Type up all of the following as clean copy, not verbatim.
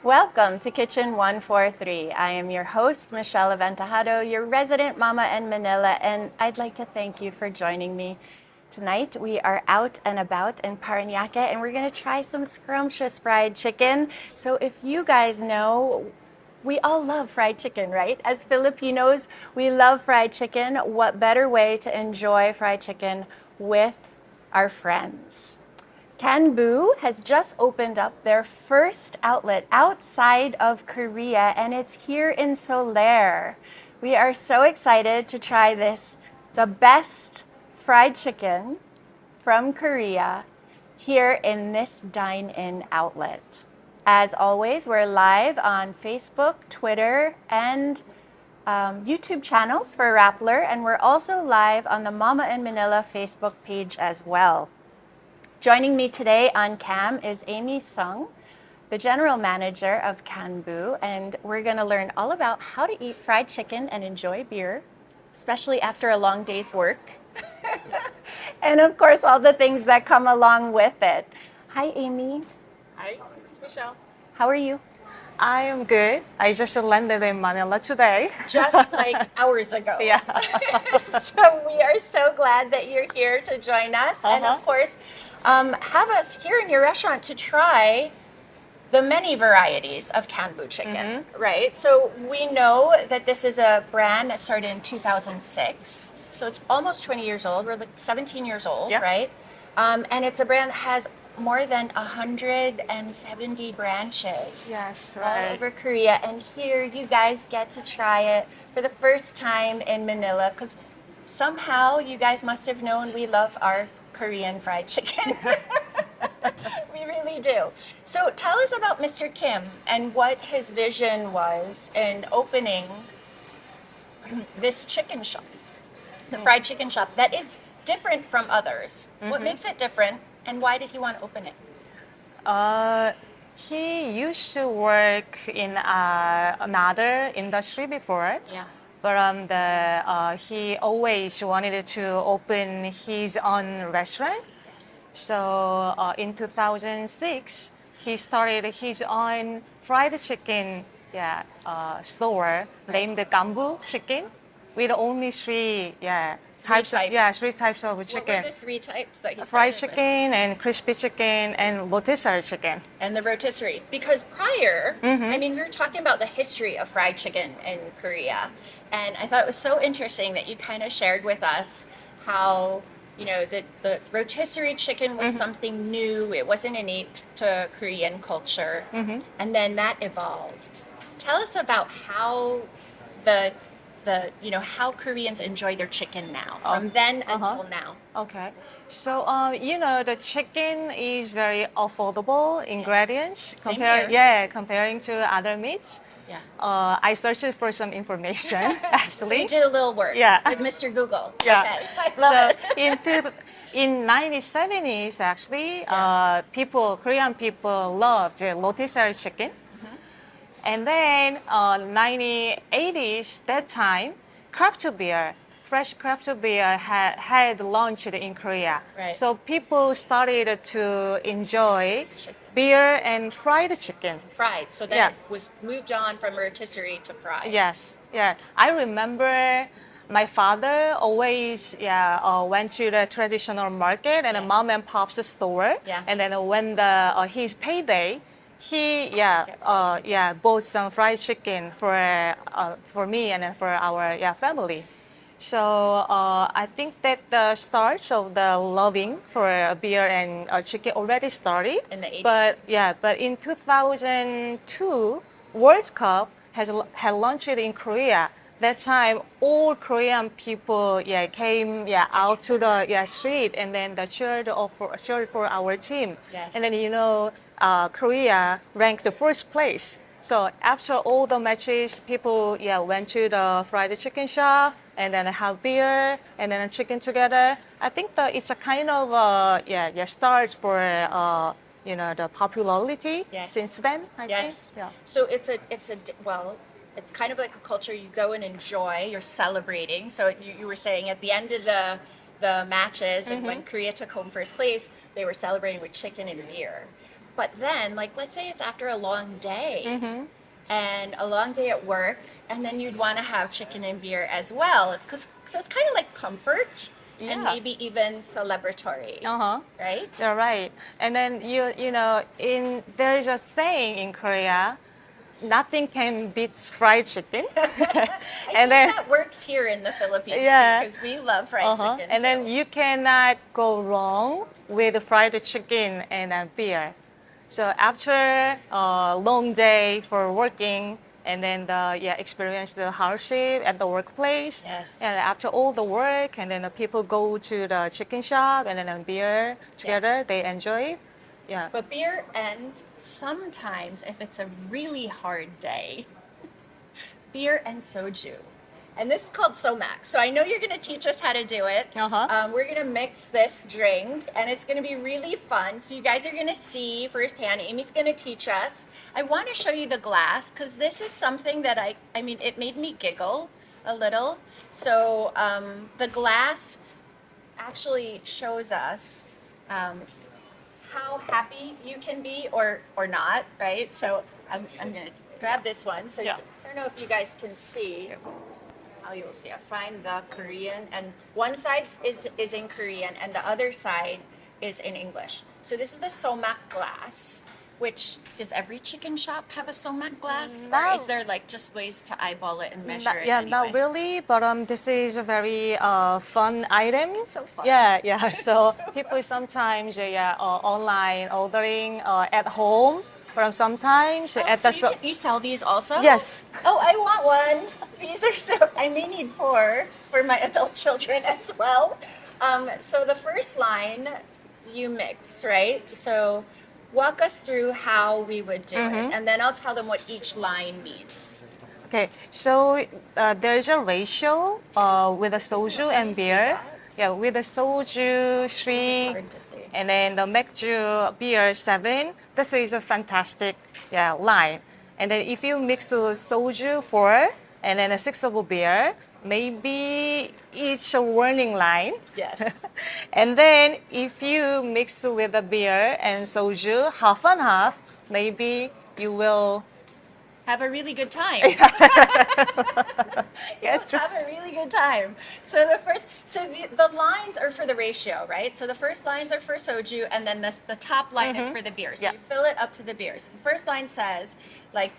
Welcome to Kitchen 143. I am your host, Michelle Aventajado, your resident mama in Manila, and I'd like to thank you for joining me. Tonight, we are out and about in Parañaque, and we're going to try some scrumptious fried chicken. So if you guys know, we all love fried chicken, right? As Filipinos, we love fried chicken. What better way to enjoy fried chicken with our friends? KKANBU has just opened up their first outlet outside of Korea, and it's here in Solaire. We are so excited to try this, the best fried chicken from Korea, here in this dine-in outlet. As always, we're live on Facebook, Twitter, and YouTube channels for Rappler, and we're also live on the Momma in Manila Facebook page as well. Joining me today on cam is Amy Sung, the general manager of KKANBU, and we're going to learn all about how to eat fried chicken and enjoy beer, especially after a long day's work. And of course, all the things that come along with it. Hi, Amy. Hi, Michelle. How are you? I am good. I just landed in Manila today. Just like hours ago. Yeah. So we are so glad that you're here to join us. And of course, have us here in your restaurant to try the many varieties of KKANBU chicken, right? So we know that this is a brand that started in 2006. So it's almost 20 years old. We're like 17 years old, right? And it's a brand that has more than 170 branches all over Korea. And here you guys get to try it for the first time in Manila, because somehow you guys must have known we love our Korean fried chicken. We really do. So tell us about Mr. Kim and what his vision was in opening this chicken shop, the fried chicken shop that is different from others. What makes it different, and why did he want to open it? He used to work in another industry before. Yeah. But he always wanted to open his own restaurant. Yes. So in 2006, he started his own fried chicken store named Kambu Chicken, with only three types. Three types of chicken. What were the three types that he started Fried with? chicken and crispy chicken and rotisserie chicken. And the rotisserie. Because prior, I mean, we were talking about the history of fried chicken in Korea. And I thought it was so interesting that you kind of shared with us how, you know, the rotisserie chicken was something new. It wasn't innate to Korean culture. And then that evolved. Tell us about how how Koreans enjoy their chicken now, from then until now. Okay, so the chicken is very affordable ingredients comparing to other meats. Yeah. I searched for some information So actually. you did a little work with Mr. Google. Yeah. Okay. I love it. In 1970s, actually, Korean people loved rotisserie chicken. And then 1980s, that time, fresh craft beer had launched in Korea. Right. So people started to enjoy beer and fried chicken. Fried. So then it was moved on from rotisserie to fried. Yes, yeah. I remember my father always went to the traditional market and a mom and pop's store. Yeah. And then when his payday, he bought some fried chicken for me and then for our family. So I think that the start of the loving for beer and chicken already started. In the 80s. But in 2002, World Cup had launched in Korea. That time, all Korean people came out to the street and then cheered for our team. Yes. And then Korea ranked the first place. So after all the matches, people went to the fried chicken shop and then have beer and then chicken together. I think that it's a kind of start for the popularity since then. I think. Yeah. So it's kind of like a culture you go and enjoy. You're celebrating. So you were saying at the end of the matches, and when Korea took home first place, they were celebrating with chicken and beer. But then, like, let's say it's after a long day Mm-hmm. and a long day at work, and then you'd want to have chicken and beer as well. So it's kind of like comfort and Yeah. maybe even celebratory, Uh-huh. right? You're right. And then you know, there is a saying in Korea, nothing can beat fried chicken. I think And then that works here in the Philippines Yeah. too, because we love fried uh-huh. chicken. And then too. you cannot go wrong with fried chicken and beer. So after a long day for working, and then experience the hardship at the workplace. Yes. And after all the work, and then the people go to the chicken shop and then beer together. Yes. They enjoy. Yeah. But beer, and sometimes if it's a really hard day, beer and soju. And this is called Somac. So I know you're going to teach us how to do it. Uh-huh. We're going to mix this drink, and it's going to be really fun. So you guys are going to see firsthand. Amy's going to teach us. I want to show you the glass because this is something that I mean, it made me giggle a little. So the glass actually shows us how happy you can be or not, right? So I'm going to grab this one. So Yeah. I don't know if you guys can see. Oh, you will see. I find the Korean, and one side is in Korean, and the other side is in English. So this is the Somac glass. Which, does every chicken shop have a Somac glass, or No. is there like just ways to eyeball it and measure it? Yeah, anyway? not really, but this is a very fun item. So fun. Yeah. So people sometimes online ordering at home, but sometimes Oh, at so the you sell these also? Yes. Oh, I want one. These are so. I may need 4 for my adult children as well. So the first line, you mix, right? So walk us through how we would do it, and then I'll tell them what each line means. Okay, so there's a ratio with the soju Can and you see beer. that? Yeah, with the soju It's 3 hard to see. and then the makju beer 7. This is a fantastic line. And then if you mix the soju 4 and then a 6 of beer, maybe it's a warning line. Yes. And then if you mix with the beer and soju half and half, maybe you will Have a really good time. Yeah, You'll have a really good time. So the lines are for the ratio, right? So the first lines are for soju, and then the top line is for the beer. So Yeah. you fill it up to the beers. The first line says, like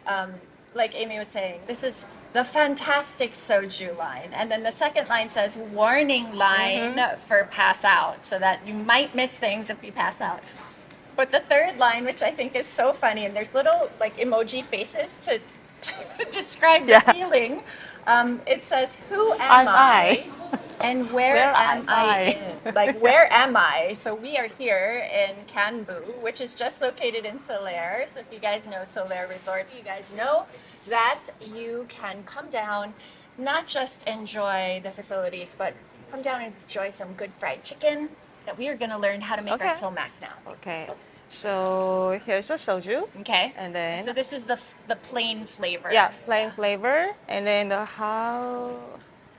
Amy was saying, this is the fantastic soju line, and then the second line says warning line for pass out, so that you might miss things if you pass out. But the third line, which I think is so funny, and there's little like emoji faces to describe the feeling. It says, "Who am I? And where am I in?" Like, where am I? So we are here in Kambu, which is just located in Solaire. So if you guys know Solaire Resort, you guys know that you can come down, not just enjoy the facilities, but come down and enjoy some good fried chicken. That we are going to learn how to make our Okay. somac now. Okay. So here's the soju. Okay. And then So this is the plain flavor. plain flavor, and then how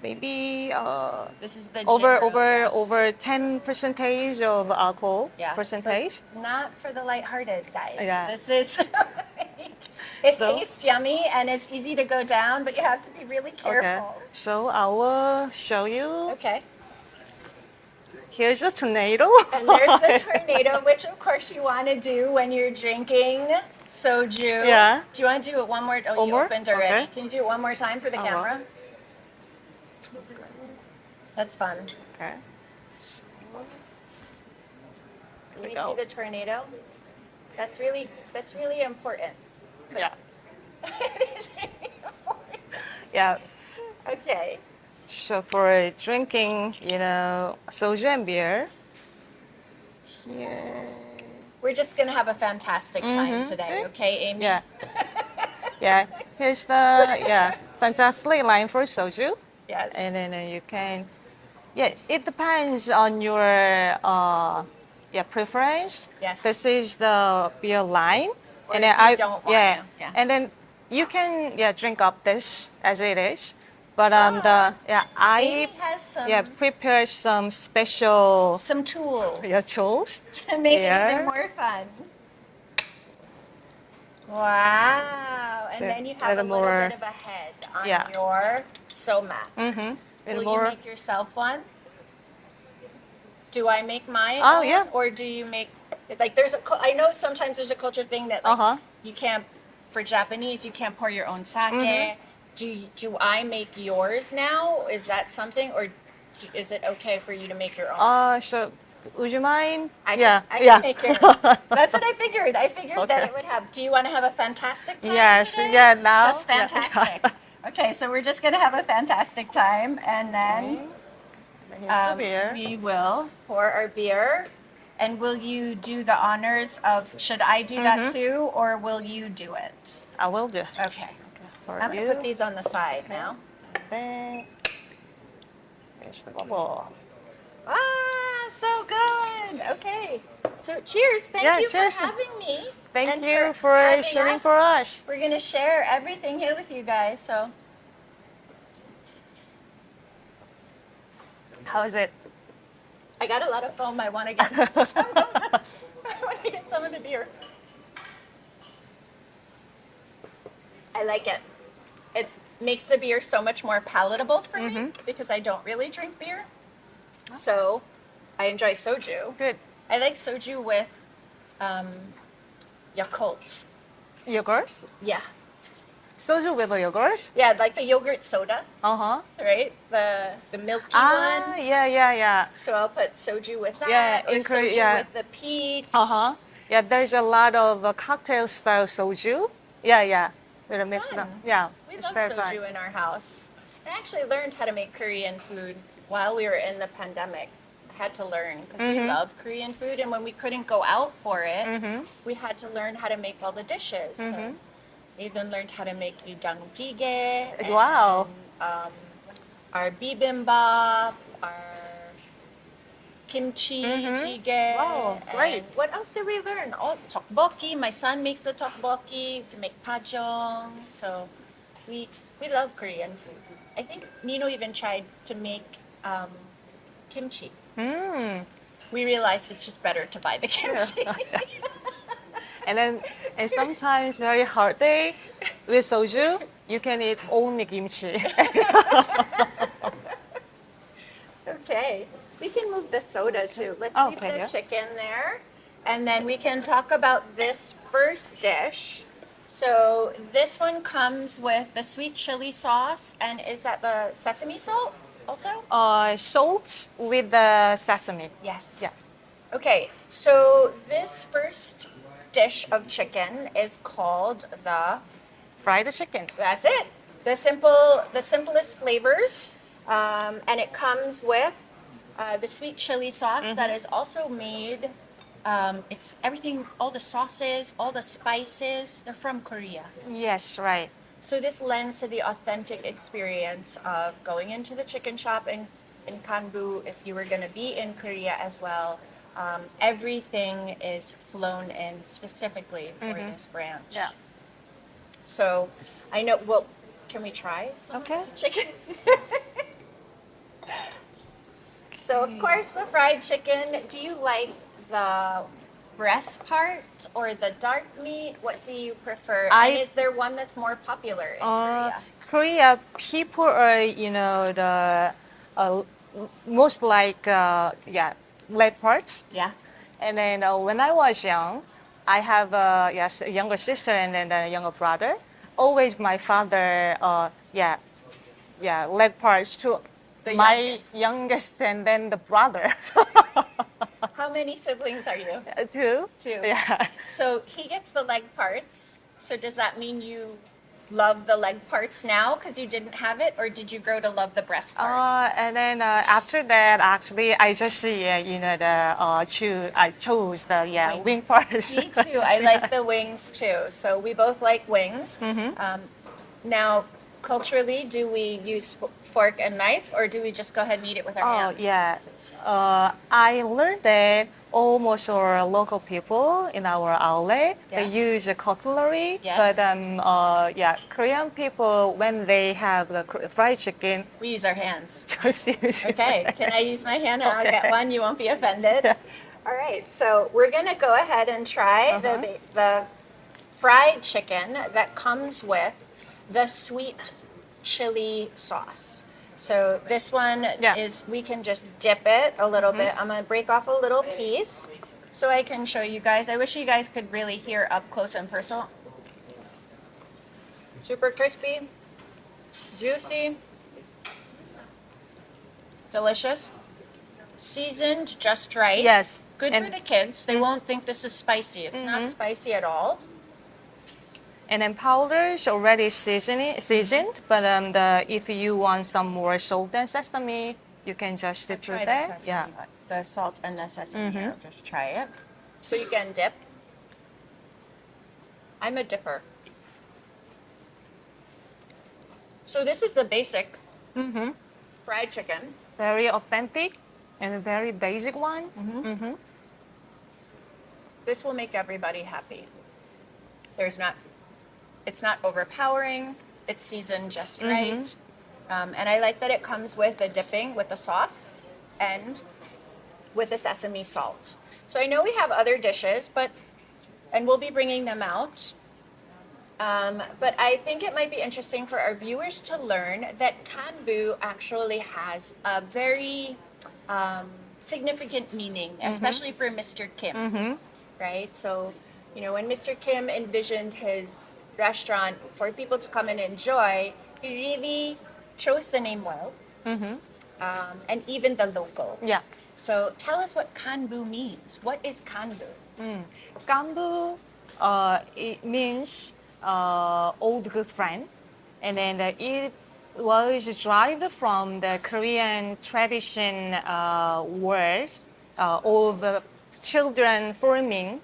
maybe This is the over ginger. over 10 percentage of alcohol Yeah. percentage. So not for the lighthearted guys. Yeah. This is. It So- tastes yummy and it's easy to go down, but you have to be really Okay. careful. So I will show you. Okay. Here's a tornado. And there's the tornado, which of course you want to do when you're drinking soju. Yeah. Do you want to do it one more? Oh, One you more? opened already. Okay. Can you do it one more time for the I will. camera? That's fun. Okay. Can we you go. see the tornado? That's really important. Yeah. It's really important. Yeah. Okay. So for drinking, soju and beer. Here. We're just gonna have a fantastic time today, okay, Amy? Yeah. Yeah. Here's the fantastic line for soju. Yes. And then you can, it depends on your preference. Yes. This is the beer line, Or and if then you don't want to, yeah. and then you can drink up this as it is, but I Amy has some prepare some special tools tools. to make it Here. even more fun. Wow. And So then you a have a little little more- bit of a head on Yeah. your Somac. Mm-hmm. Will you more. make yourself one? Do I make my Oh, own, yeah. or do you make like there's a I know sometimes there's a culture thing that like Uh-huh. you can't for Japanese you can't pour your own sake. Mhm. Do I make yours now? Is that something, or is it okay for you to make your own? So would you mind? I Yeah. can, I yeah. can make yours. That's what I figured. I figured that Okay. it would have. Do you want to have a fantastic time Yes. today? Yeah. Now. Just fantastic. Okay, so we're just gonna have a fantastic time, and then Here's the beer. we will pour our beer. And will you do the honors of? Should I do that too, or will you do it? I will do. Okay. For I'm you. gonna put these on the side now. Then here's the bubble. Ah, so good. Okay. So cheers. Thank Yeah, you cheers. for having me. Thank and you for having sharing us. for us. We're gonna share everything here with you guys. So, How's it? I got a lot of foam. I want to get some of the, I want to get some of the beer. I like it. It makes the beer so much more palatable for me because I don't really drink beer. So, I enjoy soju. Good. I like soju with Yakult. Yogurt? Yeah. Soju with a yogurt? Yeah, like the yogurt soda, Uh-huh. right? The milky Ah, one. yeah. So I'll put soju with that, Yeah, or in Korea, soju yeah. with the peach. Uh-huh. Yeah, there's a lot of cocktail style soju. Yeah. With a mix Fun. them. Yeah. We it's love very soju fun. in our house. I actually learned how to make Korean food while we were in the pandemic. I had to learn because we love Korean food, and when we couldn't go out for it, we had to learn how to make all the dishes. So I even learned how to make jjigae. Wow. Our bibimbap, our kimchi jjigae. Wow, great. And what else did we learn? Oh, tteokbokki. My son makes the tteokbokki. We make pajong. So we love Korean food. I think Nino even tried to make kimchi. We realized it's just better to buy the kimchi. And sometimes very hard day with soju, you can eat only kimchi. Okay, we can move the soda too. Let's leave Okay, the yeah. chicken there. And then we can talk about this first dish. So this one comes with the sweet chili sauce, and is that the sesame salt also? Salt with the sesame. Yes. Yeah. Okay, so this first dish of chicken is called the, Fried chicken. that's it, the simplest flavors, and it comes with the sweet chili sauce that is also made. It's everything, all the sauces, all the spices, they're from Korea. Yes, right. So this lends to the authentic experience of going into the chicken shop in Kanbu. If you were going to be in Korea as well, everything is flown in specifically for this branch. Yeah. So I know. Well, can we try some Okay. of this chicken? So of course the fried chicken. Do you like the breast part or the dark meat? What do you prefer? And is there one that's more popular in Korea? Korea people are, the most like leg parts. Yeah. And then when I was young, I have a younger sister and then a younger brother. Always my father, leg parts to The my youngest and then the brother. How many siblings are you? Two. Two. Yeah. So he gets the leg parts. So does that mean you love the leg parts now because you didn't have it, or did you grow to love the breast part? And then after that, actually, I just I chose the Wing. wing parts. Me too. I like the wings too. So we both like wings. Now, culturally, do we use fork and knife, or do we just go ahead and eat it with our hands? Yeah. I learned that almost our local people in our outlet they use a cutlery, Yes. but Korean people when they have the fried chicken, We use our hands. just use. Okay, can I use my hand and I'll Okay. get one? You won't be offended. All right, so we're gonna go ahead and try the fried chicken that comes with the sweet chili sauce. So this one is, we can just dip it a little bit. I'm gonna break off a little piece so I can show you guys. I wish you guys could really hear up close and personal. Super crispy, juicy, delicious, seasoned just right. Yes. Good for the kids. They won't think this is spicy. It's not spicy at all. And then powder is already seasoned, but if you want some more salt and sesame, you can just put Try that. the sesame, the salt and the sesame. I'll just try it. So you can dip. I'm a dipper. So this is the basic fried chicken. Very authentic and a very basic one. This will make everybody happy. It's not overpowering. It's seasoned just right. And I like that it comes with the dipping, with the sauce, and with the sesame salt. So I know we have other dishes, and we'll be bringing them out. But I think it might be interesting for our viewers to learn that Kambu actually has a very significant meaning, especially for Mr. Kim, right? So, you know, when Mr. Kim envisioned his restaurant for people to come and enjoy, he really chose the name well, and even the logo. Yeah. So tell us what Kambu means. What is Kambu? Kambu, it means old good friend, and then it was derived from the Korean tradition word of children forming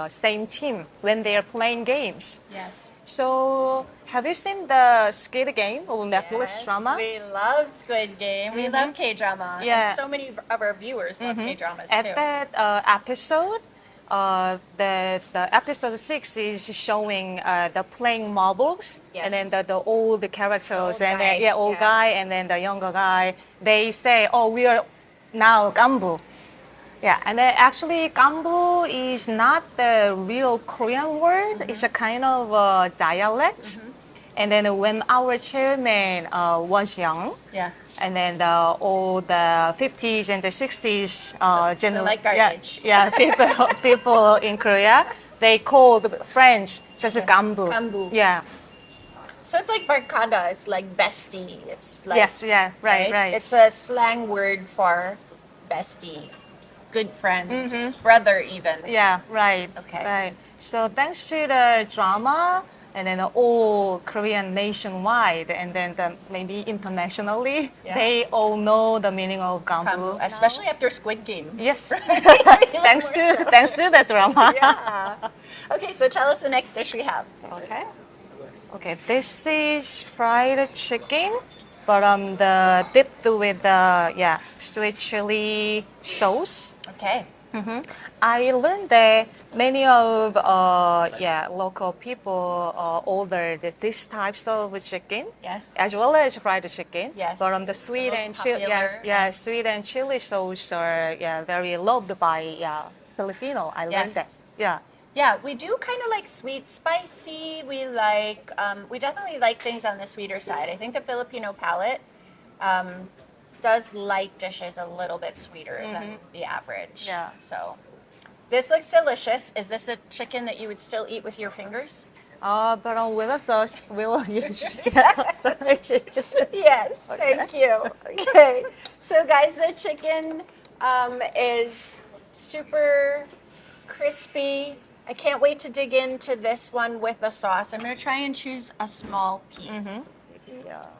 same team when they are playing games. Yes. So, have you seen the Squid Game on Netflix drama? We love Squid Game. We love K-drama. Yeah. And so many of our viewers love K-dramas At too. that episode, the episode 6 is showing the playing marbles, and then the old characters, and then old guy, and then the younger guy. They say, "Oh, we are now Kambu." Yeah, and then actually Kambu is not the real Korean word. It's a kind of dialect. And then when our chairman was young, and then all the 50s and the 60s like our age. people in Korea, they called French just Kambu. Kambu. Yeah. So it's like barkada. It's like bestie. It's like right. It's a slang word for bestie, good friend, brother even. Yeah, right. Okay. Right. So thanks to the drama, and then all Korean nationwide, and then maybe internationally, they all know the meaning of Kambu. Especially after Squid Game. Yes. thanks to the drama. Yeah. Okay, so tell us the next dish we have. Okay, this is fried chicken, but the dipped with the sweet chili sauce. Okay. I learned that many of local people order this types of chicken, as well as fried chicken. But the sweet and sweet and chili sauce are very loved by Filipino. I learned that. Yeah, we do kind of like sweet, spicy. We like, we definitely like things on the sweeter side. I think the Filipino palate does like dishes a little bit sweeter than the average. So this looks delicious. Is this a chicken that you would still eat with your fingers? But with a sauce, we will use. Yes, thank you. Okay, so guys, the chicken is super crispy. I can't wait to dig into this one with the sauce. I'm going to try and choose a small piece.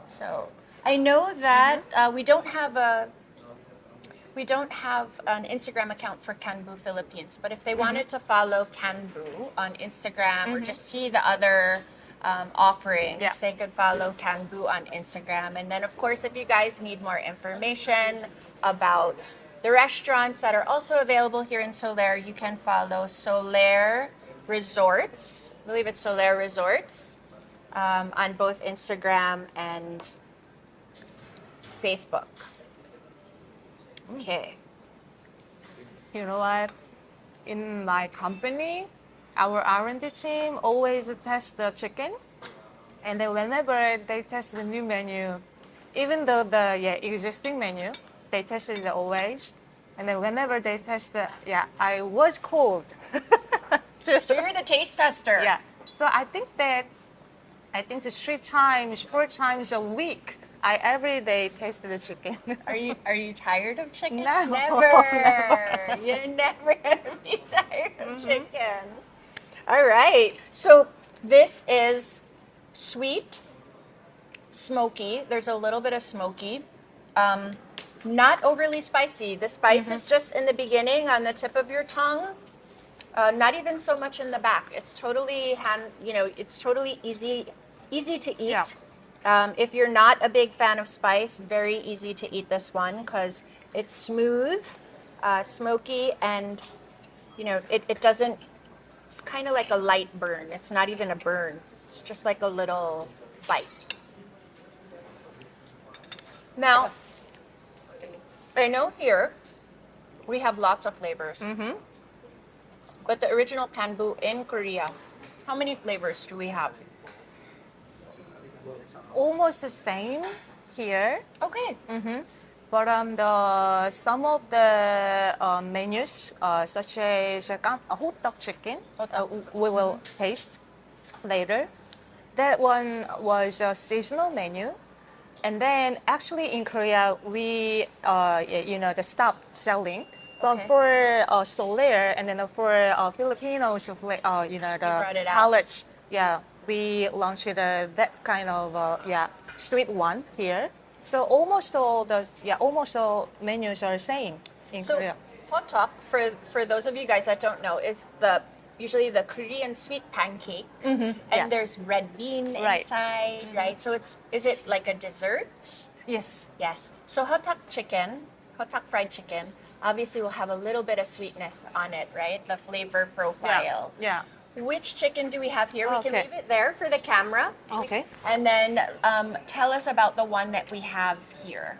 So I know that we don't have an Instagram account for Kanbu Philippines, but if they wanted to follow Kanbu on Instagram or just see the other offerings, they could follow Kanbu on Instagram. And then, of course, if you guys need more information about the restaurants that are also available here in Solaire, you can follow Solaire Resorts. I believe it's Solaire Resorts on both Instagram and Facebook. Okay. You know what? In my company, our R&D team always test the chicken, and then whenever they test the new menu, even though the existing menu, they tested it always, and then whenever they test the I was called. So you're the taste tester. Yeah. So I think it's 4 times a week. I every day taste the chicken. Are you tired of chicken? No. Never. You're never gonna be tired of chicken. All right. So this is sweet, smoky. There's a little bit of smoky. Not overly spicy. The spice is just in the beginning on the tip of your tongue. Not even so much in the back. It's totally it's totally easy to eat. Yeah. If you're not a big fan of spice, very easy to eat this one because it's smooth, smoky, and it doesn't. It's kind of like a light burn. It's not even a burn. It's just like a little bite. Now, I know here we have lots of flavors. But the original Kambu in Korea, how many flavors do we have? Almost the same here. Okay. But some of the menus, such as Hotteok chicken, we will taste later. That one was a seasonal menu. And then actually in Korea, we, they stopped selling. But for Solaire and then for Filipinos, the palettes, we launched that kind of sweet one here. So almost all menus are the same in Korea. Hotteok, for those of you guys that don't know, is usually the Korean sweet pancake, and there's red bean inside, right? So is it like a dessert? Yes. Yes. So Hotteok fried chicken, obviously will have a little bit of sweetness on it, right? The flavor profile. Yeah. Which chicken do we have here? We can leave it there for the camera. Okay. And then tell us about the one that we have here.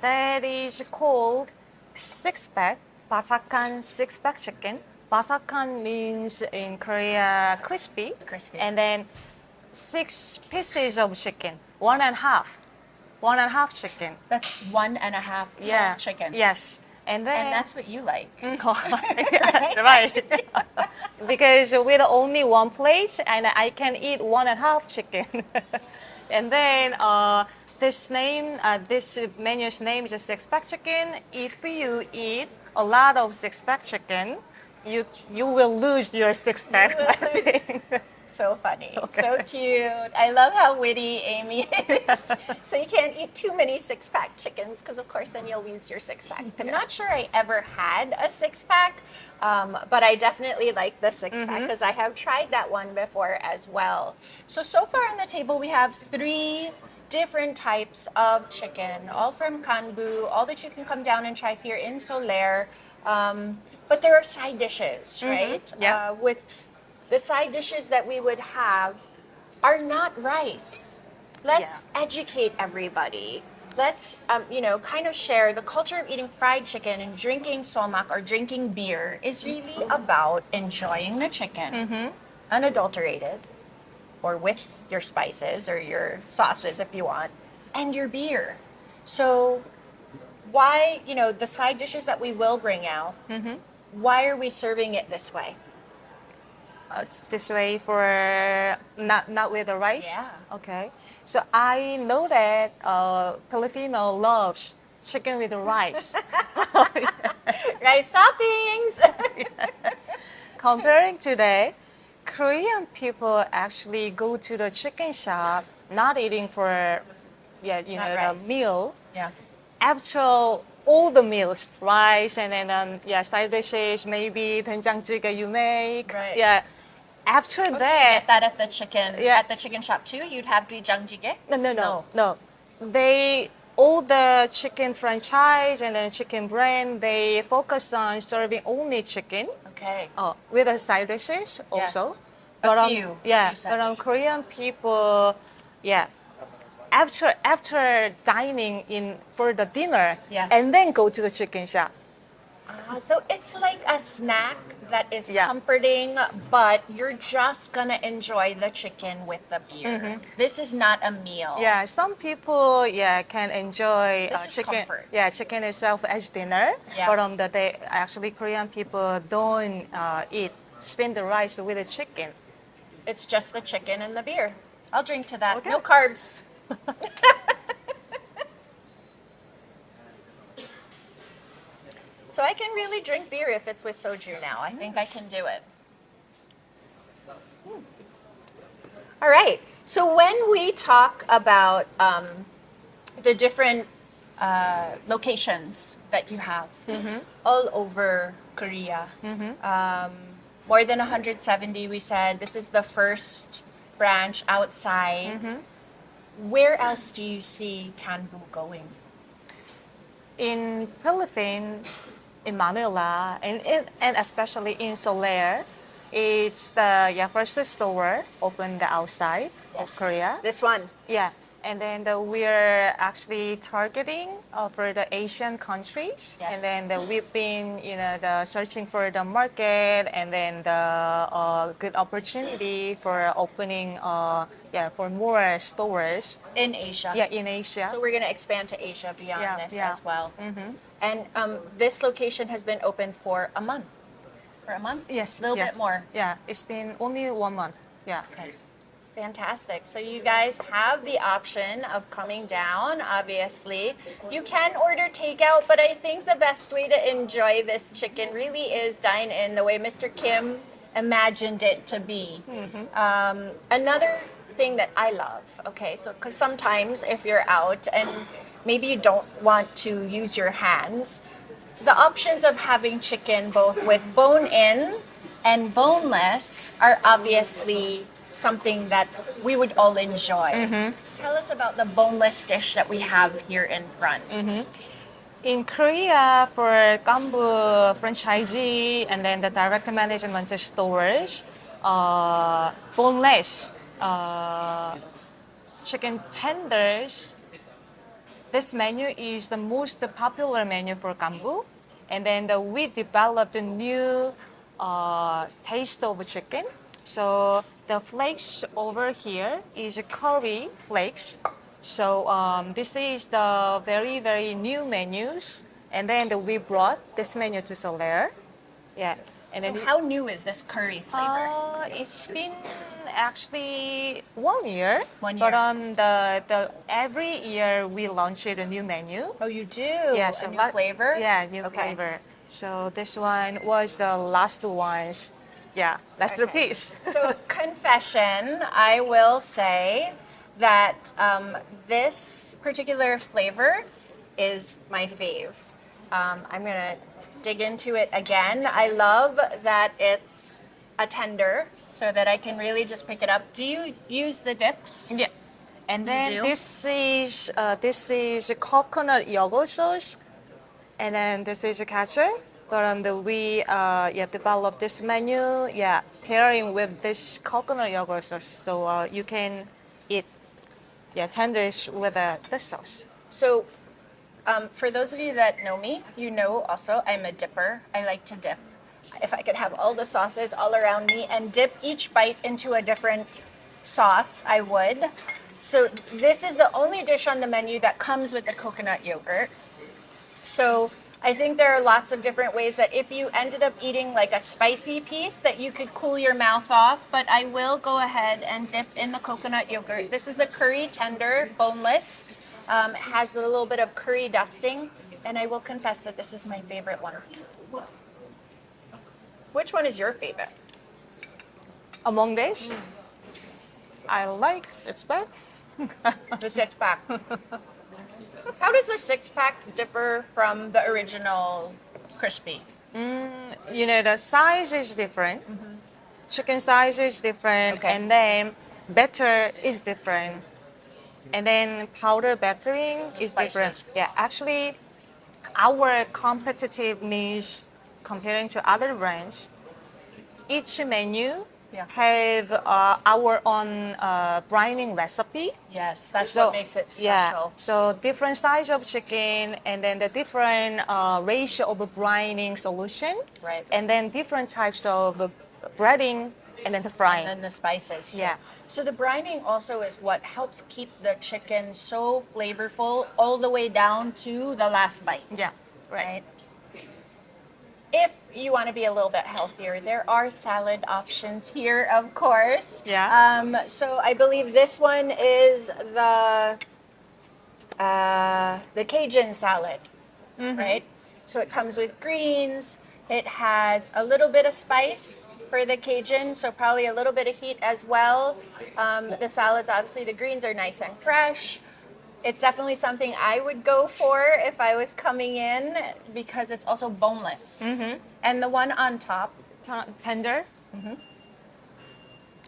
That is called six-pack, Basakan six-pack chicken. Basakan means in Korea crispy. Crispy. And then 6 pieces of chicken, one and a half chicken. That's 1.5 chicken. Yes. And that's what you like. Right. Because with only one plate, and I can eat 1.5 chicken. And then this menu's name is six-pack chicken. If you eat a lot of six-pack chicken, you will lose your six-pack. So funny. Okay. So cute. I love how witty Amy is. So you can't eat too many six-pack chickens because, of course, then you'll lose your six-pack. I'm not sure I ever had a six-pack, but I definitely like the six-pack because I have tried that one before as well. So far on the table, we have 3 different types of chicken, all from Kambu, all that you can come down and try here in Solaire. But there are side dishes, right? Yeah. With the side dishes that we would have are not rice. Let's educate everybody. Let's, kind of share the culture of eating fried chicken and drinking somac or drinking beer is really about enjoying the chicken, unadulterated, or with your spices or your sauces if you want, and your beer. So why, the side dishes that we will bring out, why are we serving it this way? This way for not with the rice? Yeah. Okay. So I know that Filipino loves chicken with rice. Rice toppings! Comparing today, Korean people actually go to the chicken shop not eating for the meal. Yeah. After all the meals, rice and then side dishes, maybe 된장찌개 you make. Right. Yeah. After So you that, get that at the chicken shop too? You'd have doenjangjjigae? No. All the chicken franchise and then chicken brand, they focus on serving only chicken. Okay. With the side dishes also. A few side Korean people, after dining in for the dinner, and then go to the chicken shop. So it's like a snack that is Yeah. comforting, but you're just gonna enjoy the chicken with the beer. This is not a meal. Yeah, some people can enjoy This is chicken. comfort. Yeah, chicken itself as dinner. Yeah. But they actually Korean people don't eat steamed rice with the chicken. It's just the chicken and the beer. I'll drink to that. Okay. No carbs. So I can really drink beer if it's with soju now. I think I can do it. All right. So when we talk about the different locations that you have all over Korea, more than 170, we said this is the first branch outside. Where else do you see Kanbu going? In Philippines, in Manila, and especially in Solaire, it's the first store opened outside of Korea. This one. Yeah, and then we're actually targeting for the Asian countries, Yes. and then we've been searching for the market, and then the good opportunity for opening for more stores. In Asia. Yeah, in Asia. So we're going to expand to Asia beyond Yeah, this yeah. as well. And this location has been open for a month. For a month? Yes, A little yeah. bit more. Yeah, it's been only 1 month. Yeah. Okay. Fantastic. So you guys have the option of coming down, obviously. You can order takeout, but I think the best way to enjoy this chicken really is dine in the way Mr. Kim imagined it to be. Another thing that I love, okay, so because sometimes if you're out and maybe you don't want to use your hands, the options of having chicken both with bone-in and boneless are obviously something that we would all enjoy. Tell us about the boneless dish that we have here in front. In Korea, for Kambu franchisee and then the direct management stores, boneless chicken tenders. This menu is the most popular menu for Kambu, and then we developed a new taste of chicken. So the flakes over here is curry flakes. So this is the very, very new menus. And then we brought this menu to Solaire. Yeah. And So then how new is this curry flavor? it's been actually 1 year. 1 But year. the every year we launch a new menu. Oh, you do? Yeah, a new flavor? Yeah, new Okay. flavor. So this one was the last ones. Yeah, last Okay. piece. So, confession, I will say that this particular flavor is my fave. I'm going to dig into it again. I love that it's a tender so that I can really just pick it up. Do you use the dips? Yeah. And then do? this is coconut yogurt sauce, and then this is a ketchup. But we developed this menu pairing with this coconut yogurt sauce, so you can eat tenders with the sauce. So, for those of you that know me, you know also I'm a dipper. I like to dip. If I could have all the sauces all around me and dip each bite into a different sauce, I would. So this is the only dish on the menu that comes with the coconut yogurt. So I think there are lots of different ways that if you ended up eating like a spicy piece that you could cool your mouth off, but I will go ahead and dip in the coconut yogurt. This is the curry tender, boneless. It has a little bit of curry dusting, and I will confess that this is my favorite one. Which one is your favorite? Among this, I like six-pack. The six-pack. How does the six-pack differ from the original crispy? The size is different. Chicken size is different, Okay. and then batter is different, and then powder battering is Spices. different. Yeah, actually, our competitiveness comparing to other brands, each menu have our own brining recipe. Yes, that's what makes it special. Yeah, so different size of chicken, and then the different ratio of brining solution, Right. and then different types of breading, and then the frying. And then the spices. Too. Yeah. So the brining also is what helps keep the chicken so flavorful all the way down to the last bite. Yeah, Right. If you want to be a little bit healthier, there are salad options here, of course. Yeah. So I believe this one is the Cajun salad, right? So it comes with greens. It has a little bit of spice for the Cajun, so probably a little bit of heat as well. The salads, obviously, the greens are nice and fresh. It's definitely something I would go for if I was coming in because it's also boneless. And the one on top, Tender.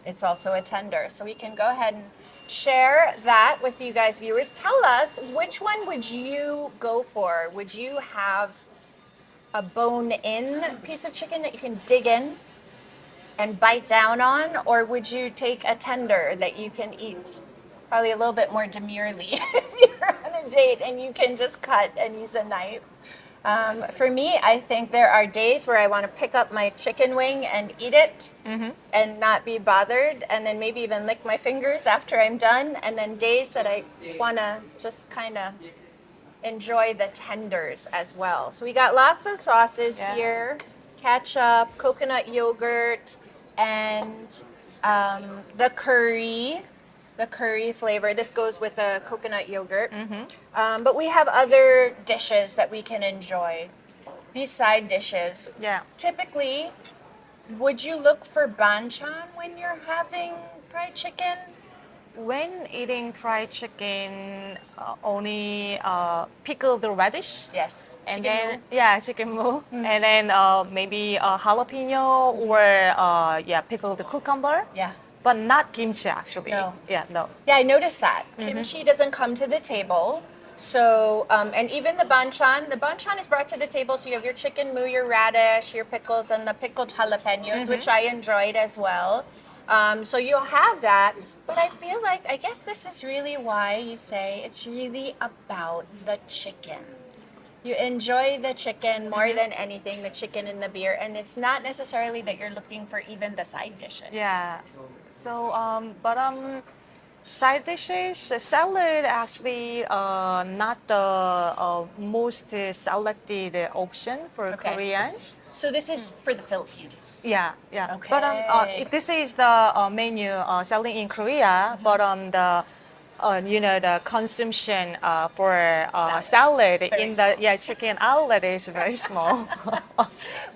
it's also a tender. So we can go ahead and share that with you guys, viewers. Tell us, which one would you go for? Would you have a bone-in piece of chicken that you can dig in and bite down on, or would you take a tender that you can eat probably a little bit more demurely if you're on a date and you can just cut and use a knife? For me, I think there are days where I want to pick up my chicken wing and eat it and not be bothered, and then maybe even lick my fingers after I'm done, and then days that I want to just kind of enjoy the tenders as well. So we got lots of sauces here, ketchup, coconut yogurt, and the curry flavor. This goes with a coconut yogurt. But we have other dishes that we can enjoy. These side dishes. Yeah. Typically, would you look for banchan when you're having fried chicken? When eating fried chicken, only pickle the radish. Yes. And Chicken then noodle. chicken mu, and then maybe jalapeno or pickle the cucumber. Yeah. But not kimchi actually. No. Yeah, no. Yeah, I noticed that. Kimchi doesn't come to the table. So, and even the banchan is brought to the table. So you have your chicken mu, your radish, your pickles, and the pickled jalapenos, which I enjoyed as well. So you'll have that. But I feel like, I guess this is really why you say it's really about the chicken. You enjoy the chicken more than anything, the chicken and the beer. And it's not necessarily that you're looking for even the side dishes. Yeah. So, side dishes, salad actually not the most selected option for Koreans. So this is for the Philippines. Yeah, yeah. Okay. But this is the menu selling in Korea. But the consumption for salad in the chicken outlet is very small.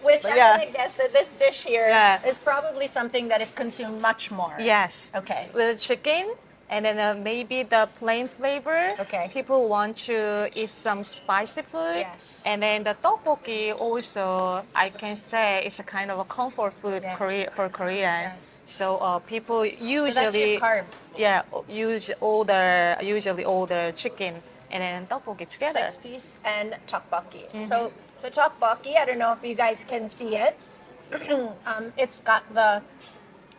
Which I'm yeah. gonna guess that this dish here is Yeah. probably something that is consumed much more. Yes. Okay. With chicken. And then maybe the plain flavor. Okay. People want to eat some spicy food. Yes. And then the tteokbokki also, I can say, is a kind of a comfort food for Korean. Yes. So people usually, So that's your carb. yeah, usually order chicken and then tteokbokki together. 6-piece and tteokbokki. So the tteokbokki, I don't know if you guys can see it. It's got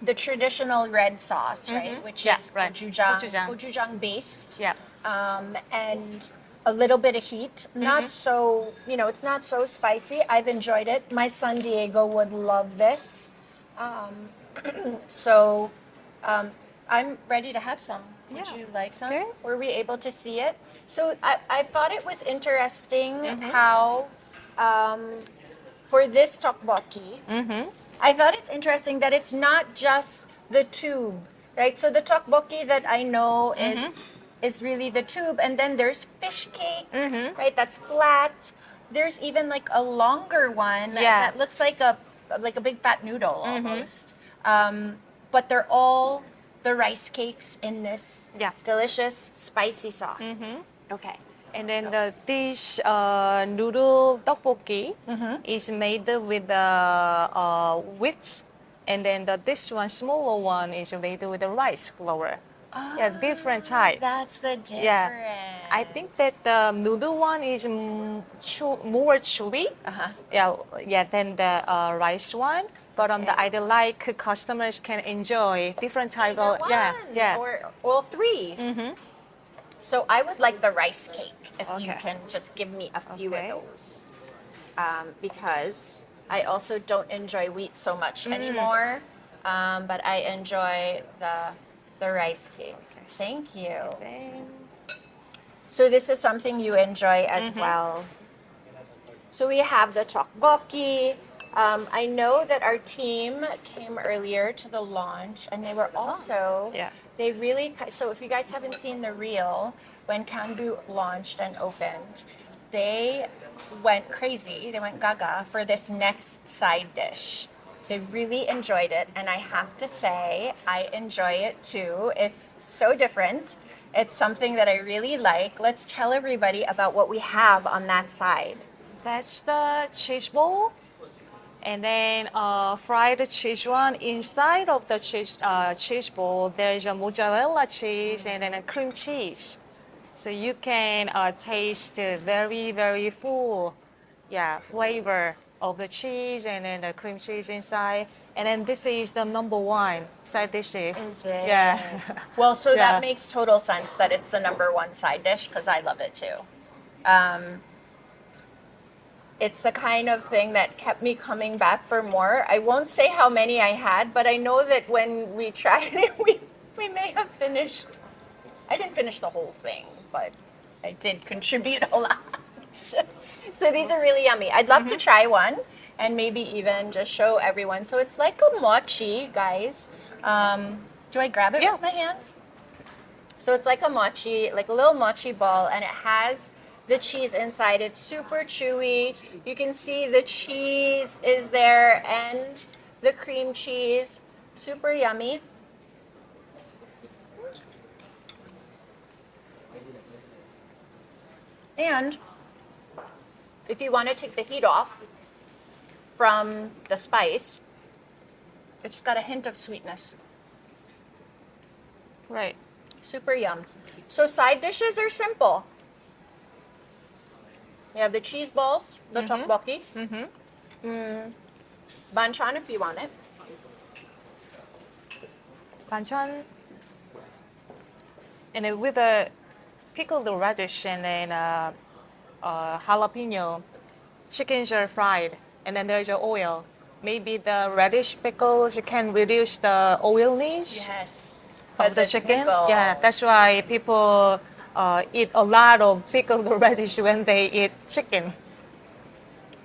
the traditional red sauce, right? Which is gochujang based. Yeah. And a little bit of heat. Not so, it's not so spicy. I've enjoyed it. My son Diego would love this. So I'm ready to have some. Would you like some? Okay. Were we able to see it? So I thought it was interesting how for this tteokbokki, I thought it's interesting that it's not just the tube, right? So the tteokbokki that I know is really the tube, and then there's fish cake, right? That's flat. There's even like a longer one that looks like a big fat noodle almost. But they're all the rice cakes in this delicious spicy sauce. Okay. And then this noodle tteokbokki is made with the wheat, and then this one smaller one is made with the rice flour. Yeah, different type. That's the difference. Yeah, I think that the noodle one is more chewy. Yeah, than the rice one. But I like customers can enjoy different type of Or well, 3. So I would like the rice cake if you Okay. can just give me a few Okay. of those, because I also don't enjoy wheat so much anymore, but I enjoy the rice cakes. Thank you. So this is something you enjoy as well. So we have the tteokbokki. I know that our team came earlier to the launch, and they were also they really so if you guys haven't seen the reel when Kambu launched and opened, they went crazy. They went gaga for this next side dish. They really enjoyed it, and I have to say I enjoy it too. It's so different. It's something that I really like. Let's tell everybody about what we have on that side. That's the cheese ball. And then fried cheese one. Inside of the cheese ball, there is a mozzarella cheese and then a cream cheese. So you can taste the very, very full flavor of the cheese and then the cream cheese inside. And then this is the number 1 side dish. Is it? Yeah. Well, so that makes total sense that it's the number 1 side dish because I love it too. It's the kind of thing that kept me coming back for more. I won't say how many I had, but I know that when we tried it, we may have finished. I didn't finish the whole thing, but I did contribute a lot. So these are really yummy. I'd love to try one and maybe even just show everyone. So it's like a mochi, guys. Do I grab it with my hands? So it's like a mochi, like a little mochi ball, and it has the cheese inside. It's super chewy. You can see the cheese is there and the cream cheese. Super yummy. And if you want to take the heat off from the spice, it's got a hint of sweetness. Right. Super yum. So side dishes are simple. You have the cheese balls, the tteokbokki, banchan if you want it. Banchan. And then with a pickled radish and then jalapeno, chickens are fried, and then there's the oil. Maybe the radish pickles can reduce the oiliness of the chicken. Pickled. Yeah, that's why people eat a lot of pickled radish when they eat chicken.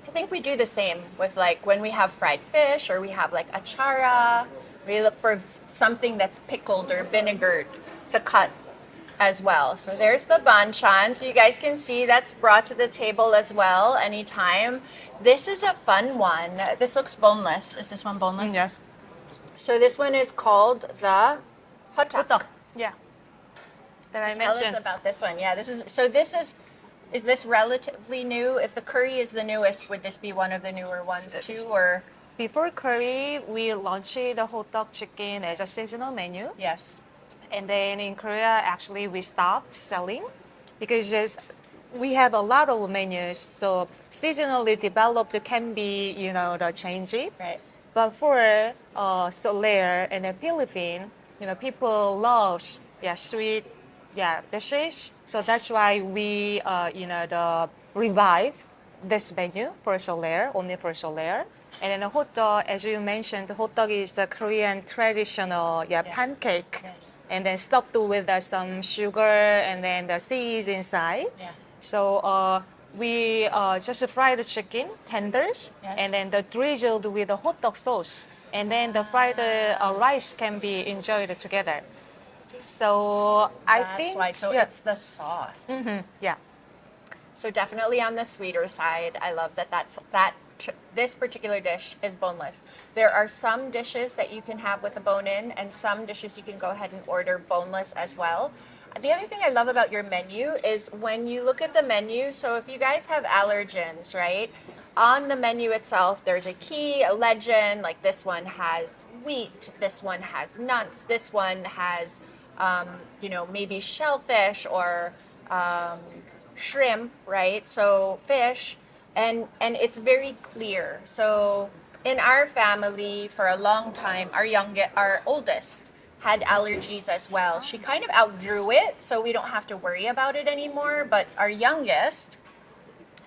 I think we do the same with like when we have fried fish or we have like achara. We look for something that's pickled or vinegared to cut as well. So there's the banchan. So you guys can see that's brought to the table as well anytime. This is a fun one. This looks boneless. Is this one boneless? Yes. So this one is called the Hotteok. Yeah. That I Tell us mentioned. about this one. Yeah, this is this relatively new? If the curry is the newest, would this be one of the newer ones too, or? Before curry, we launched the Hotteok chicken as a seasonal menu. Yes. And then in Korea, actually, we stopped selling because we have a lot of menus. So seasonally developed can be, the changing. Right. But for Solaire in the Philippines, people love sweet dishes. So that's why we revive this menu for Solaire, only for Solaire. And then the Hotteok, as you mentioned, the Hotteok is the Korean traditional pancake. Yes. And then stuffed with some sugar and then the seeds inside. Yeah. So we just fry the chicken tenders and then the drizzled with the Hotteok sauce. And then the fried rice can be enjoyed together. So I think that's why. So it's the sauce. yeah. So definitely on the sweeter side. I love that. This particular dish is boneless. There are some dishes that you can have with a bone in, and some dishes you can go ahead and order boneless as well. The other thing I love about your menu is when you look at the menu, so if you guys have allergens, right? On the menu itself, there's a key, a legend, like this one has wheat, this one has nuts, this one has, maybe shellfish or shrimp, right? So fish. And it's very clear. So in our family for a long time, our oldest had allergies as well. She kind of outgrew it, so we don't have to worry about it anymore. But our youngest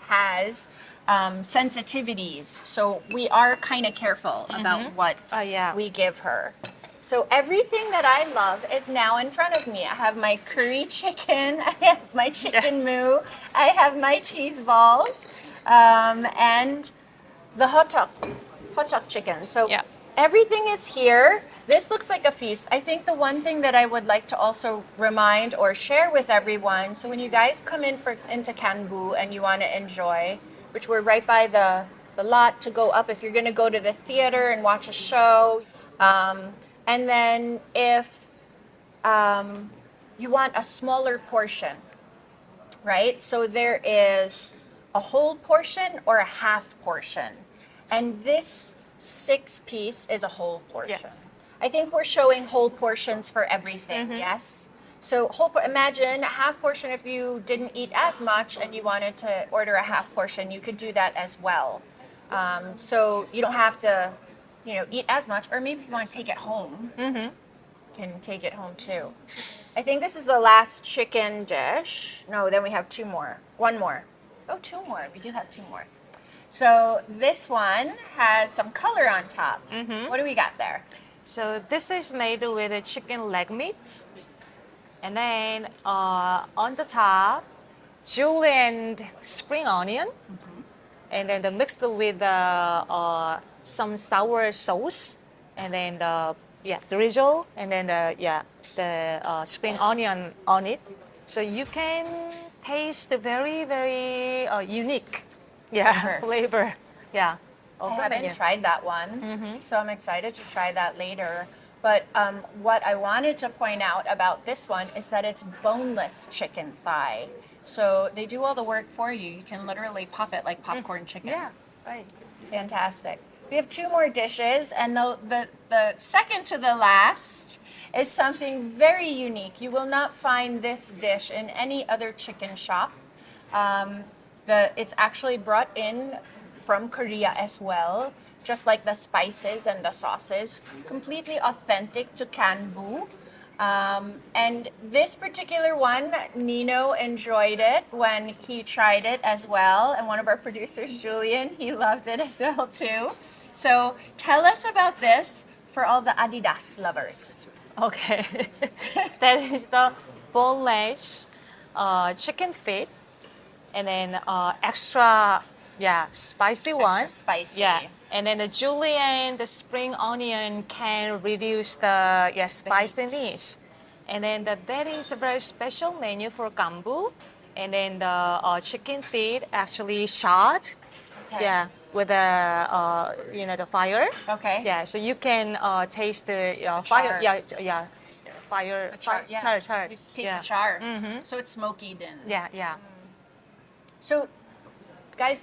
has sensitivities, so we are kind of careful about what we give her. So everything that I love is now in front of me. I have my curry chicken, I have my chicken moo, I have my cheese balls, and the hotteok chicken. So everything is here. This looks like a feast. I think the one thing that I would like to also remind or share with everyone, so when you guys come into Kambu and you want to enjoy, which we're right by the lot to go up if you're going to go to the theater and watch a show. And then if you want a smaller portion, right? So there is a whole portion or a half portion. And this 6-piece is a whole portion. Yes. I think we're showing whole portions for everything, yes? So imagine a half portion if you didn't eat as much and you wanted to order a half portion, you could do that as well. So you don't have to, eat as much, or maybe if you want to take it home, you can take it home too. I think this is the last chicken dish. No, then we have 2 more. 1 more. Oh, 2 more. We do have 2 more. So this one has some color on top. What do we got there? So this is made with a chicken leg meat. And then on the top, julienne spring onion. And then mixed with some sour sauce. And then the drizzle. And then the spring onion on it. So you can taste the very, very unique flavor. Yeah. I haven't tried that one, so I'm excited to try that later. But what I wanted to point out about this one is that it's boneless chicken thigh. So they do all the work for you. You can literally pop it like popcorn chicken. Yeah, right. Fantastic. We have 2 more dishes, and the second to the last is something very unique. You will not find this dish in any other chicken shop. It's actually brought in from Korea as well, just like the spices and the sauces, completely authentic to Kambu. And this particular one, Nino enjoyed it when he tried it as well, and one of our producers, Julian, he loved it as well too. So tell us about this for all the Adidas lovers. Okay, that is the boneless chicken feet, and then extra spicy one. Spicy. Yeah, and then the julienne, the spring onion can reduce the spiciness. And then that is a very special menu for Kambu. And then the chicken feet actually shot. Okay. With the the fire. Okay. Yeah, so you can taste the char. fire. Fire. Char. Char. You taste the char. So it's smoky then. Yeah. So, guys,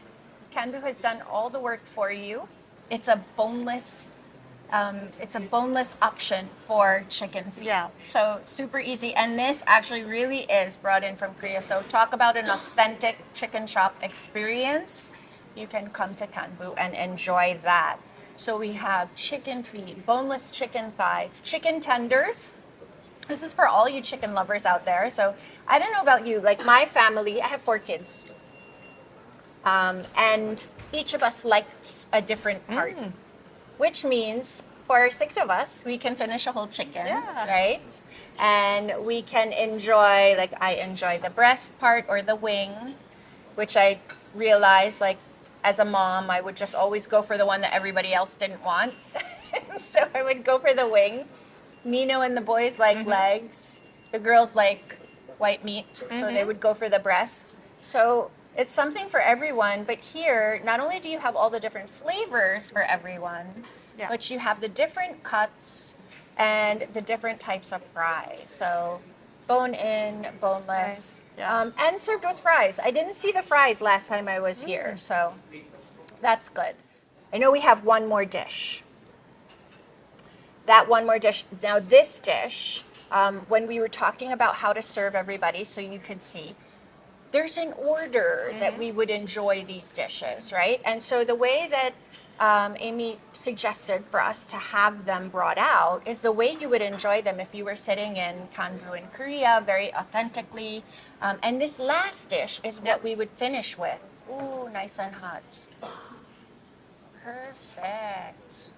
Kambu has done all the work for you. It's a boneless option for chicken feet. Yeah. So super easy, and this actually really is brought in from Korea. So talk about an authentic chicken shop experience. You can come to Kambu and enjoy that. So we have chicken feet, boneless chicken thighs, chicken tenders. This is for all you chicken lovers out there. So I don't know about you, like my family, I have 4 kids. And each of us likes a different part, which means for 6 of us, we can finish a whole chicken, right? And we can enjoy, like I enjoy the breast part or the wing, which I realized, like as a mom, I would just always go for the one that everybody else didn't want. So I would go for the wing. Nino and the boys like legs. The girls like white meat, so they would go for the breast. So it's something for everyone, but here, not only do you have all the different flavors for everyone, but you have the different cuts and the different types of fries. So bone-in, boneless, and served with fries. I didn't see the fries last time I was here, so that's good. I know we have one more dish. That one more dish. Now this dish, when we were talking about how to serve everybody, so you could see, there's an order that we would enjoy these dishes, right? And so the way that Amy suggested for us to have them brought out is the way you would enjoy them if you were sitting in Kambu in Korea, very authentically. And this last dish is what we would finish with. Ooh, nice and hot. Perfect.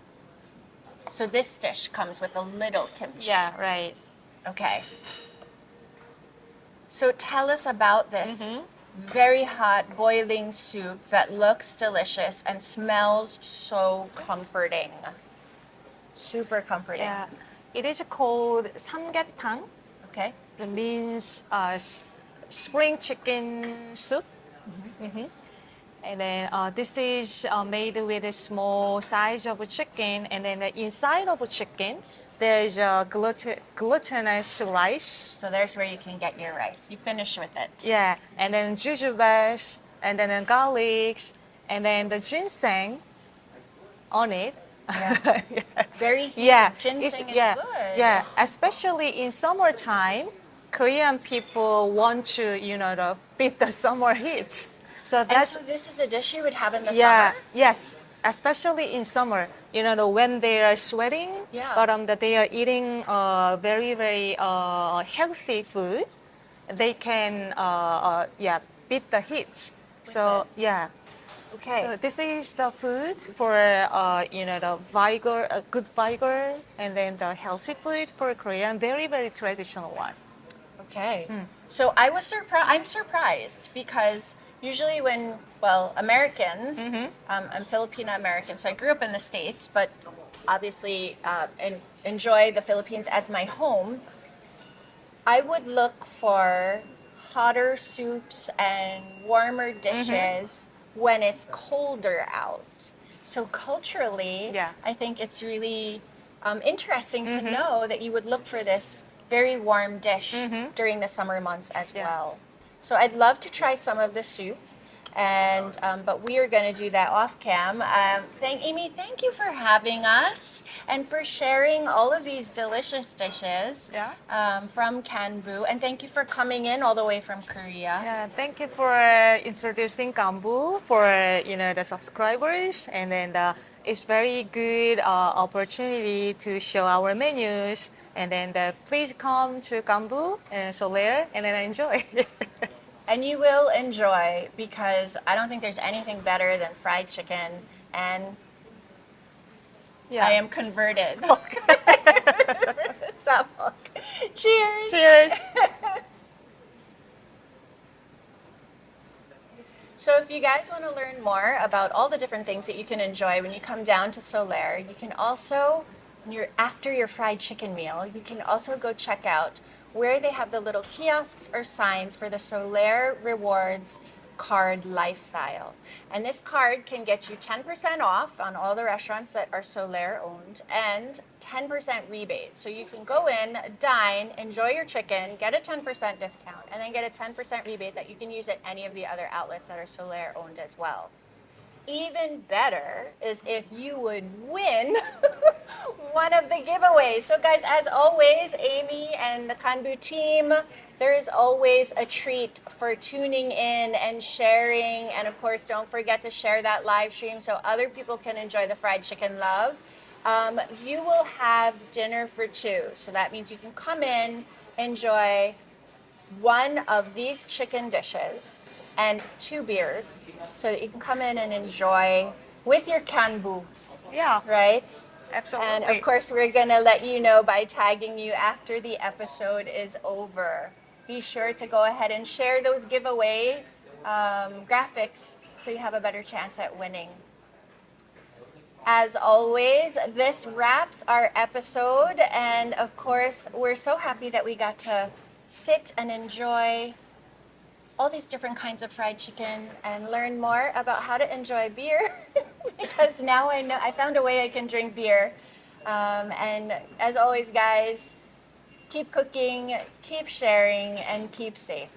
So this dish comes with a little kimchi. Yeah, right. Okay. So tell us about this very hot boiling soup that looks delicious and smells so comforting. Super comforting. Yeah. It is called Samgyetang. Okay. It means spring chicken soup. And then this is made with a small size of a chicken, and then the inside of a chicken there is a glutinous rice. So there's where you can get your rice. You finish with it. Yeah, and then jujubes, and then the garlics, and then the ginseng on it. Yeah. Very heaty. Yeah, Ginseng is yeah, good. yeah. Especially in summertime, Korean people want to, beat the summer heat. So And that's so this is a dish you would have in the yeah, summer? yes. Especially in summer, when they are sweating, Yeah. but that they are eating very, very healthy food, they can beat the heat. So yeah. Okay. So this is the food for the vigor, good vigor, and then the healthy food for Korean, very, very traditional one. Okay. So I'm surprised because usually when, Americans, I'm Filipino American, so I grew up in the States, but obviously enjoy the Philippines as my home. I would look for hotter soups and warmer dishes when it's colder out. So culturally, Yeah. I think it's really interesting to know that you would look for this very warm dish during the summer months as Yeah. well. So I'd love to try some of the soup, and but we are going to do that off cam. Amy, thank you for having us and for sharing all of these delicious dishes Yeah. from Kanbu, and thank you for coming in all the way from Korea. Yeah, thank you for introducing Kambu for the subscribers, and then it's very good opportunity to show our menus, and then please come to Kambu and Solaire, and then enjoy. And you will enjoy, because I don't think there's anything better than fried chicken, and Yeah. I am converted. Samgyetang. Cheers. Cheers. So if you guys want to learn more about all the different things that you can enjoy when you come down to Solaire, you can also, after your fried chicken meal, you can also go check out where they have the little kiosks or signs for the Solaire Rewards card lifestyle. And this card can get you 10% off on all the restaurants that are Solaire owned and 10% rebate. So you can go in, dine, enjoy your chicken, get a 10% discount, and then get a 10% rebate that you can use at any of the other outlets that are Solaire owned as well. Even better is if you would win one of the giveaways. So guys, as always, Amy and the Kanbu team, there is always a treat for tuning in and sharing. And of course, don't forget to share that live stream so other people can enjoy the fried chicken love. You will have dinner for two. So that means you can come in, enjoy one of these chicken dishes and 2 beers, so that you can come in and enjoy with your Kanbu, Yeah, right? absolutely. And of course, we're gonna let you know by tagging you after the episode is over. Be sure to go ahead and share those giveaway graphics so you have a better chance at winning. As always, this wraps our episode, and of course, we're so happy that we got to sit and enjoy all these different kinds of fried chicken and learn more about how to enjoy beer because now I know I found a way I can drink beer. And as always, guys, keep cooking, keep sharing, and keep safe.